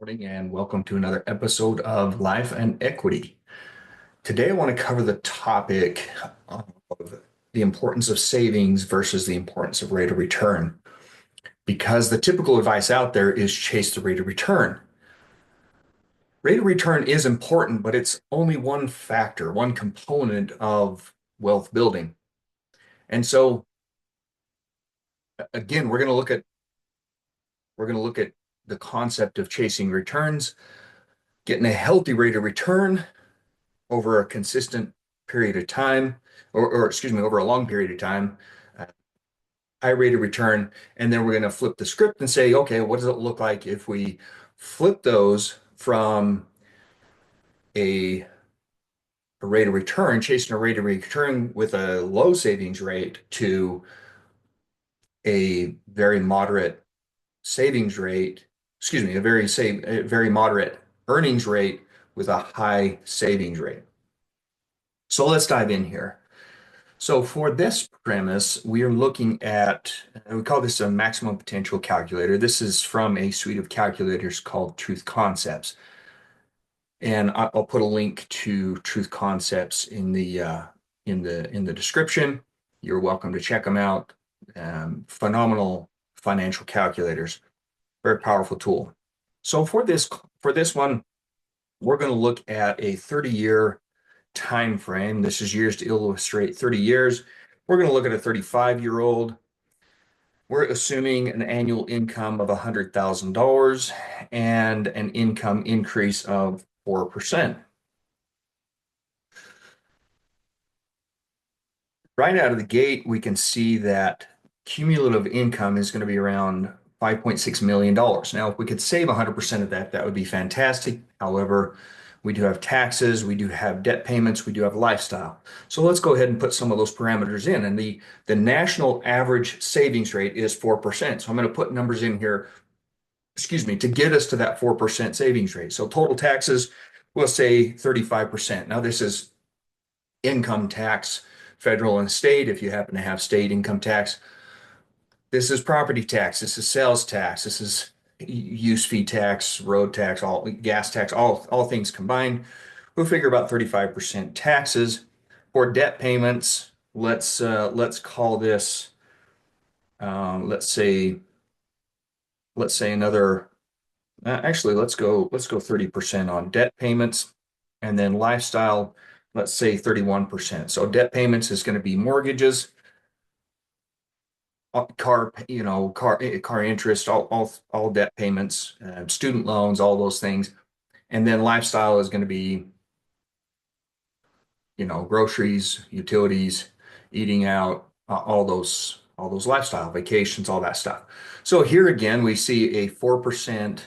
Morning and welcome to another episode of Life and Equity. Today, I want to cover the topic of the importance of savings versus the importance of rate of return. Because the typical advice out there is chase the rate of return. Rate of return is important, but it's only one factor, one component of wealth building. And so, again, we're going to look at the concept of chasing returns, getting a healthy rate of return over a consistent period of time, or excuse me, over a long period of time, uh, high rate of return. And then we're going to flip the script and say, okay, what does it look like if we flip those from a, a rate of return, chasing a rate of return with a low savings rate to a very moderate savings rate, excuse me, a very moderate earnings rate with a high savings rate. So let's dive in here. So for this premise, we are looking at, we call this a maximum potential calculator. This is from a suite of calculators called Truth Concepts. And I'll put a link to Truth Concepts in the description. You're welcome to check them out. Phenomenal financial calculators, very powerful tool. So for this one, we're going to look at a 30-year time frame. This is years to illustrate 30 years. We're going to look at a 35-year-old. We're assuming an annual income of $100,000 and an income increase of 4%. Right out of the gate, we can see that cumulative income is going to be around $5.6 million. Now, if we could save 100% of that, that would be fantastic. However, we do have taxes, we do have debt payments, we do have lifestyle. So let's go ahead and put some of those parameters in. And the national average savings rate is 4%. So I'm going to put numbers in here, excuse me, to get us to that 4% savings rate. So total taxes, we'll say 35%. Now, this is income tax, federal and state, if you happen to have state income tax. This is property tax, this is sales tax, this is use fee tax, road tax, all gas tax, all things combined. We'll figure about 35% taxes. For debt payments, let's call this let's say another actually let's go 30% on debt payments, and then lifestyle, let's say 31%. So debt payments is going to be mortgages, car interest, all debt payments, student loans, all those things. And then lifestyle is going to be, groceries, utilities, eating out, all those lifestyle, vacations, all that stuff. So here again, we see a 4%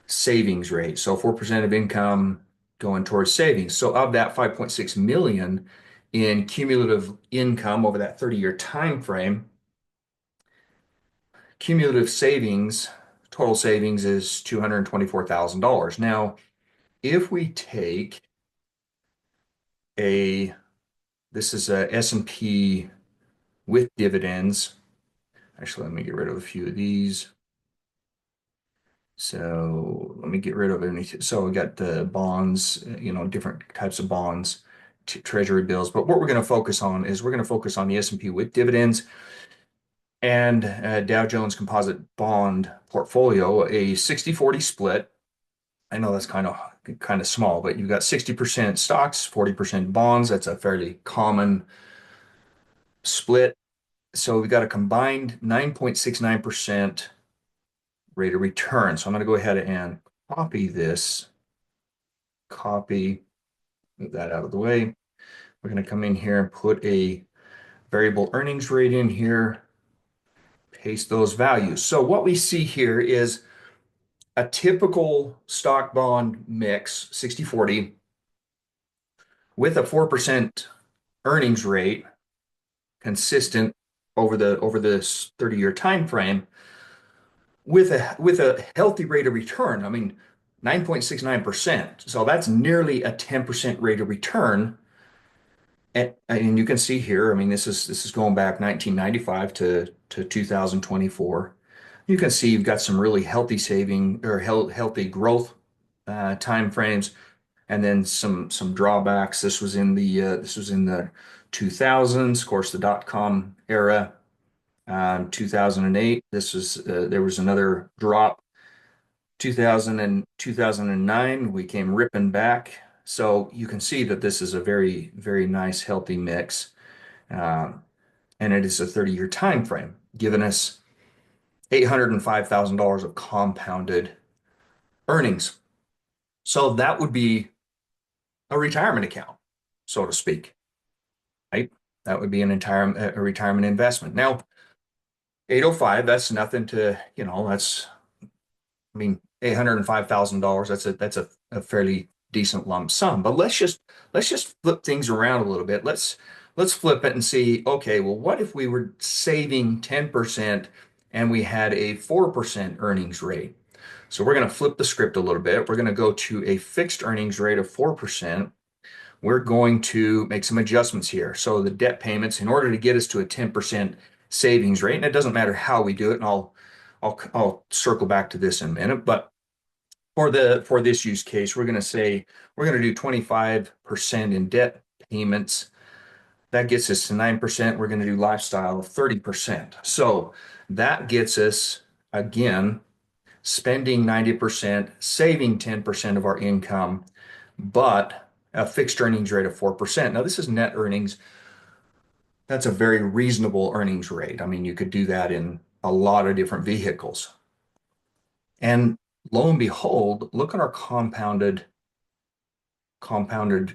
savings rate. So 4% of income going towards savings. So of that 5.6 million in cumulative income over that 30-year time frame, cumulative savings, total savings is $224,000. Now, if we take a, this is a S&P with dividends. Actually, let me get rid of a few of these. So let me get rid of anything. So we got the bonds, different types of bonds, treasury bills. But what we're going to focus on is we're going to focus on the S&P with dividends and Dow Jones Composite Bond portfolio, a 60-40 split. I know that's kind of small, but you've got 60% stocks, 40% bonds. That's a fairly common split. So we've got a combined 9.69% rate of return. So I'm going to go ahead and copy, move that out of the way. We're going to come in here and put a variable earnings rate in here, paste those values. So what we see here is a typical stock bond mix, 60-40, with a 4% earnings rate consistent over this 30-year time frame with a healthy rate of return. I mean, 9.69%. So that's nearly a 10% rate of return. And you can see here, I mean, this is going back 1995 to 2024. You can see you've got some really healthy saving or healthy growth time frames, and then some drawbacks. This was in the 2000s, of course, the dot-com era. 2008, this was there was another drop. 2000 and 2009, we came ripping back. So you can see that this is a very, very nice, healthy mix. Um, and it is a 30-year time frame, giving us $805,000 of compounded earnings. So that would be a retirement account, so to speak, right? That would be an entire a retirement investment. Now, 805, that's nothing to, that's I mean, $805,000, that's a fairly decent lump sum. But let's just flip things around a little bit. Let's flip it and see, okay, well, what if we were saving 10% and we had a 4% earnings rate? So we're going to flip the script a little bit. We're going to go to a fixed earnings rate of 4%. We're going to make some adjustments here. So the debt payments, in order to get us to a 10% savings rate, and it doesn't matter how we do it, and I'll circle back to this in a minute, but for this use case, we're going to say we're going to do 25% in debt payments. That gets us to 9%. We're going to do lifestyle of 30%. So that gets us, again, spending 90%, saving 10% of our income, but a fixed earnings rate of 4%. Now, this is net earnings. That's a very reasonable earnings rate. I mean, you could do that in a lot of different vehicles. And lo and behold, look at our compounded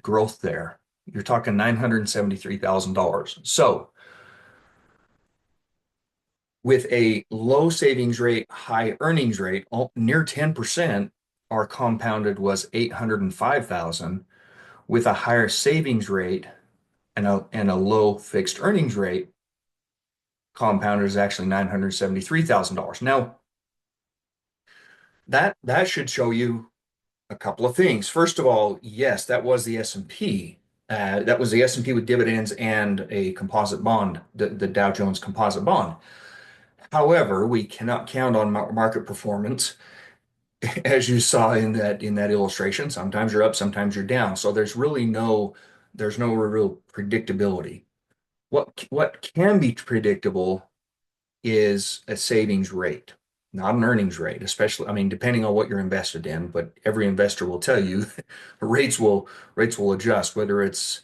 growth there. You're talking $973,000. So with a low savings rate, high earnings rate, near 10%, our compounded was 805,000. With a higher savings rate and a low fixed earnings rate, compounded is actually $973,000. Now, that should show you a couple of things. First of all, yes, that was the S&P. That was the S&P with dividends and a composite bond, the Dow Jones Composite Bond. However, we cannot count on market performance, as you saw in that illustration. Sometimes you're up, sometimes you're down. So there's no real predictability. What can be predictable is a savings rate, not an earnings rate, especially, I mean, depending on what you're invested in, but every investor will tell you rates will adjust, whether it's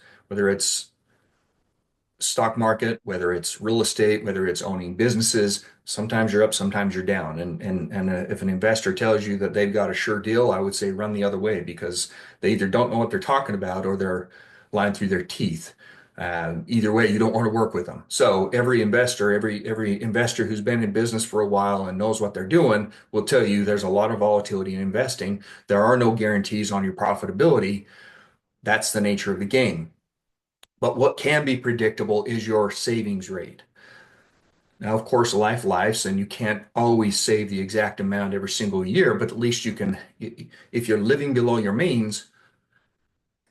stock market, whether it's real estate, whether it's owning businesses. Sometimes you're up, sometimes you're down. And if an investor tells you that they've got a sure deal, I would say run the other way because they either don't know what they're talking about or they're lying through their teeth. Either way, you don't want to work with them. So every investor who's been in business for a while and knows what they're doing will tell you there's a lot of volatility in investing. There are no guarantees on your profitability. That's the nature of the game. But what can be predictable is your savings rate. Now, of course, life, and you can't always save the exact amount every single year, but at least you can, if you're living below your means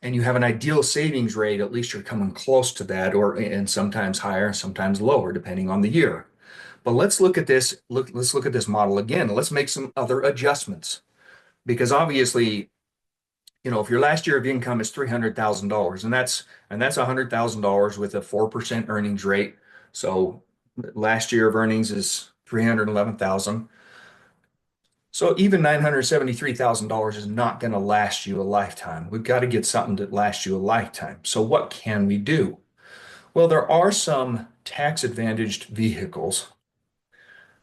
and you have an ideal savings rate, at least you're coming close to that, and sometimes higher, sometimes lower, depending on the year. But let's look at this. Let's look at this model again. Let's make some other adjustments because obviously, if your last year of income is $300,000, and that's $100,000 with a 4% earnings rate. So last year of earnings is 311,000. So even $973,000 is not going to last you a lifetime. We've got to get something that lasts you a lifetime. So what can we do? Well, there are some tax advantaged vehicles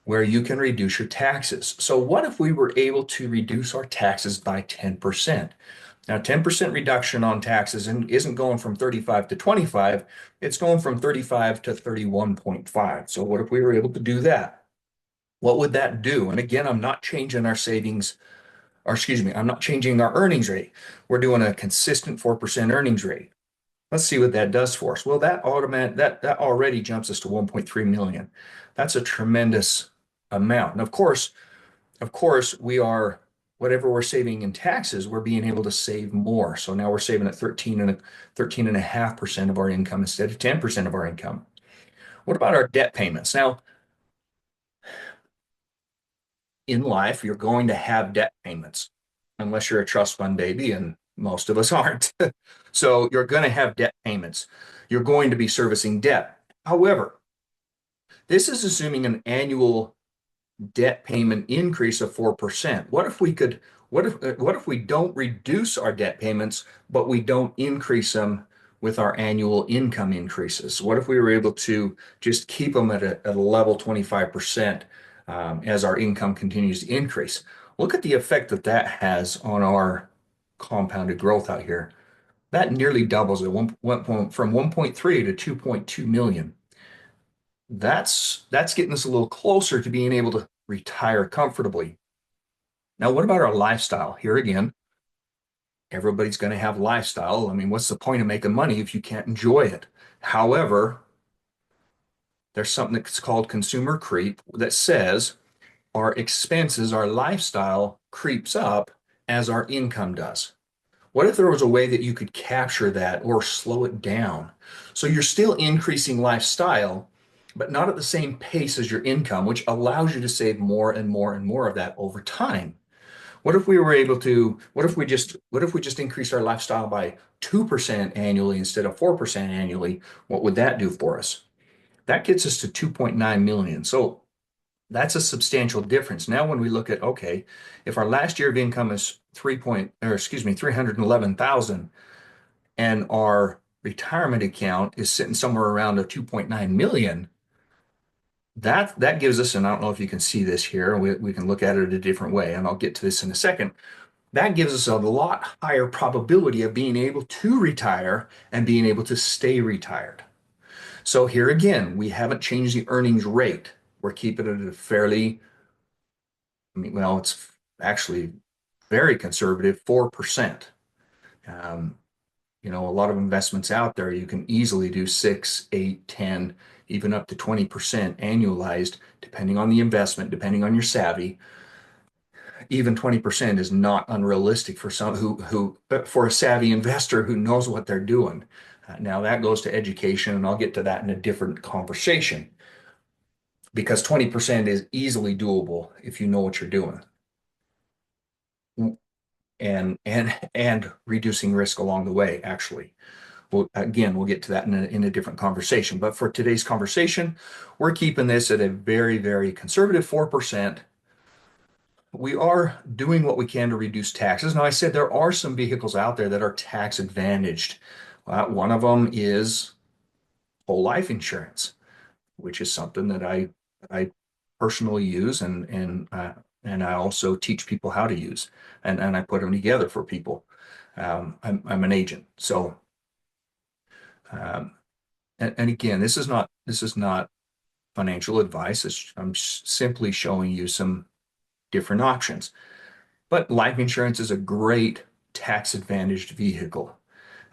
where you can reduce your taxes. So what if we were able to reduce our taxes by 10%? Now, 10% reduction on taxes isn't going from 35 to 25, it's going from 35 to 31.5. So what if we were able to do that? What would that do? And again, I'm not changing our savings, or excuse me, I'm not changing our earnings rate. We're doing a consistent 4% earnings rate. Let's see what that does for us. Well, that already jumps us to 1.3 million. That's a tremendous amount. And of course, we are whatever we're saving in taxes, we're being able to save more. So now we're saving at 13.5% of our income instead of 10% of our income. What about our debt payments? Now, in life, you're going to have debt payments, unless you're a trust fund baby, and most of us aren't. So you're going to have debt payments. You're going to be servicing debt. However, this is assuming an annual debt payment increase of 4%. What if we don't reduce our debt payments, but we don't increase them with our annual income increases? What if we were able to just keep them at a level 25% as our income continues to increase? Look at the effect that that has on our compounded growth out here. That nearly doubles it from 1.3 to 2.2 million. That's getting us a little closer to being able to retire comfortably. Now, what about our lifestyle? Here again, everybody's going to have lifestyle. I mean, what's the point of making money if you can't enjoy it? However, there's something that's called consumer creep that says our expenses, our lifestyle creeps up as our income does. What if there was a way that you could capture that or slow it down? So you're still increasing lifestyle, but not at the same pace as your income, which allows you to save more and more and more of that over time. What if we just increase our lifestyle by 2% annually instead of 4% annually? What would that do for us? That gets us to 2.9 million. So that's a substantial difference. Now, when we look at, okay, if our last year of income is 311,000 and our retirement account is sitting somewhere around a 2.9 million, that gives us, and I don't know if you can see this here, we can look at it a different way, and I'll get to this in a second. That gives us a lot higher probability of being able to retire and being able to stay retired. So here again, we haven't changed the earnings rate. We're keeping it at a fairly, I mean, well, it's actually very conservative, 4%. Um, a lot of investments out there, you can easily do 6, 8, 10, even up to 20% annualized, depending on the investment, depending on your savvy. Even 20% is not unrealistic for some for a savvy investor who knows what they're doing. Now that goes to education, and I'll get to that in a different conversation because 20% is easily doable if you know what you're doing and reducing risk along the way, actually. Well, again, we'll get to that in a different conversation. But for today's conversation, we're keeping this at a very, very conservative 4%. We are doing what we can to reduce taxes. Now, I said there are some vehicles out there that are tax advantaged. One of them is whole life insurance, which is something that I personally use and I also teach people how to use and I put them together for people. I'm an agent, so um, and again, this is not financial advice. I'm simply showing you some different options. But life insurance is a great tax advantaged vehicle,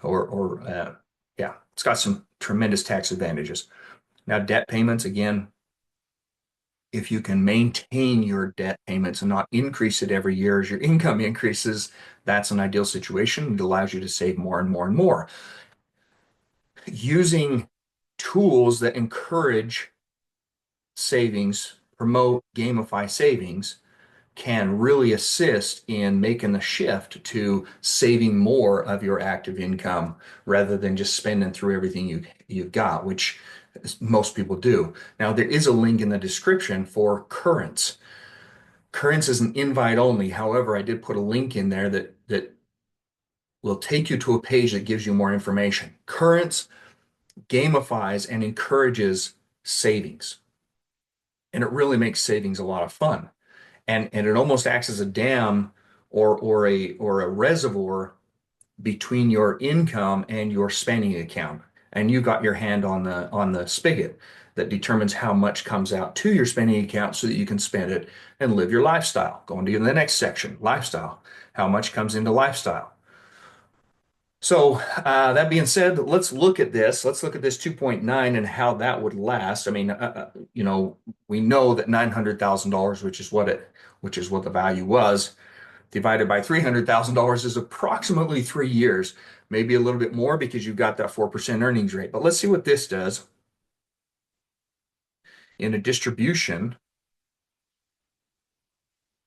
or yeah, it's got some tremendous tax advantages. Now, debt payments, again, if you can maintain your debt payments and not increase it every year as your income increases, that's an ideal situation. It allows you to save more and more and more. Using tools that encourage savings, promote, gamify savings can really assist in making the shift to saving more of your active income rather than just spending through everything you've got, which most people do. Now, there is a link in the description for Currence. Currence is an invite only. However, I did put a link in there that will take you to a page that gives you more information. Currence gamifies and encourages savings, and it really makes savings a lot of fun. And it almost acts as a dam or a reservoir between your income and your spending account. And you got your hand on the spigot that determines how much comes out to your spending account so that you can spend it and live your lifestyle. Going to the next section, lifestyle. How much comes into lifestyle? So that being said, let's look at this. Let's look at this 2.9 and how that would last. I mean, we know that $900,000, which is what the value was, divided by $300,000 is approximately 3 years, maybe a little bit more because you've got that 4% earnings rate. But let's see what this does in a distribution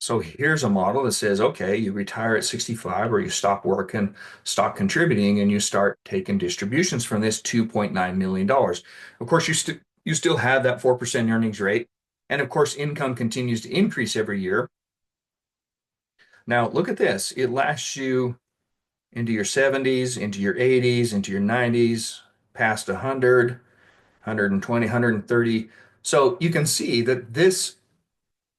So here's a model that says, okay, you retire at 65 or you stop working, stop contributing, and you start taking distributions from this $2.9 million. Of course, you still have that 4% earnings rate. And of course, income continues to increase every year. Now, look at this. It lasts you into your 70s, into your 80s, into your 90s, past 100, 120, 130. So you can see that this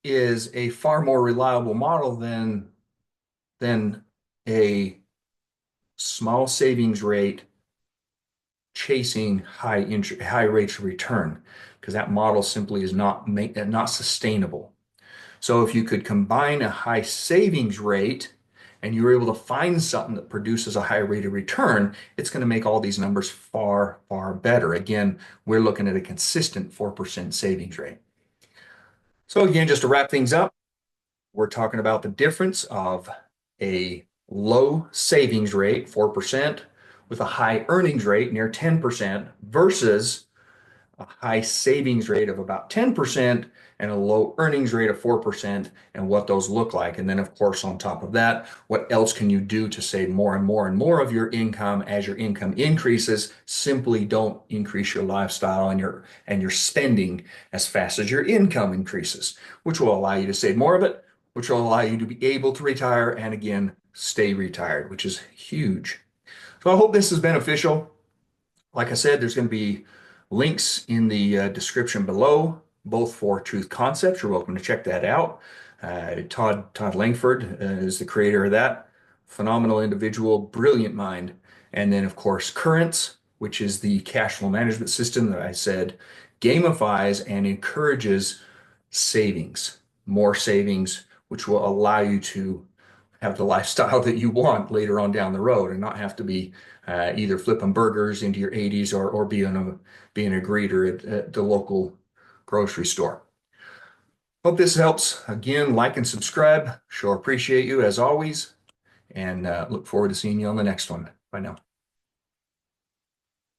is a far more reliable model than a small savings rate chasing high rates of return, because that model simply is not sustainable. So if you could combine a high savings rate and you're able to find something that produces a high rate of return, it's going to make all these numbers far, far better. Again, we're looking at a consistent 4% savings rate. So again, just to wrap things up, we're talking about the difference of a low savings rate, 4%, with a high earnings rate near 10% versus a high savings rate of about 10% and a low earnings rate of 4% and what those look like. And then, of course, on top of that, what else can you do to save more and more and more of your income as your income increases? Simply don't increase your lifestyle and your spending as fast as your income increases, which will allow you to save more of it, which will allow you to be able to retire and again, stay retired, which is huge. So I hope this is beneficial. Like I said, there's going to be links in the description below, both for Truth Concepts. You're welcome to check that out. Todd Langford is the creator of that. Phenomenal individual, brilliant mind. And then, of course, Currence, which is the cash flow management system that I said gamifies and encourages savings, more savings, which will allow you to have the lifestyle that you want later on down the road and not have to be either flipping burgers into your 80s or being a greeter at the local grocery store. Hope this helps. Again, like and subscribe. Sure appreciate you as always, and look forward to seeing you on the next one. Bye now.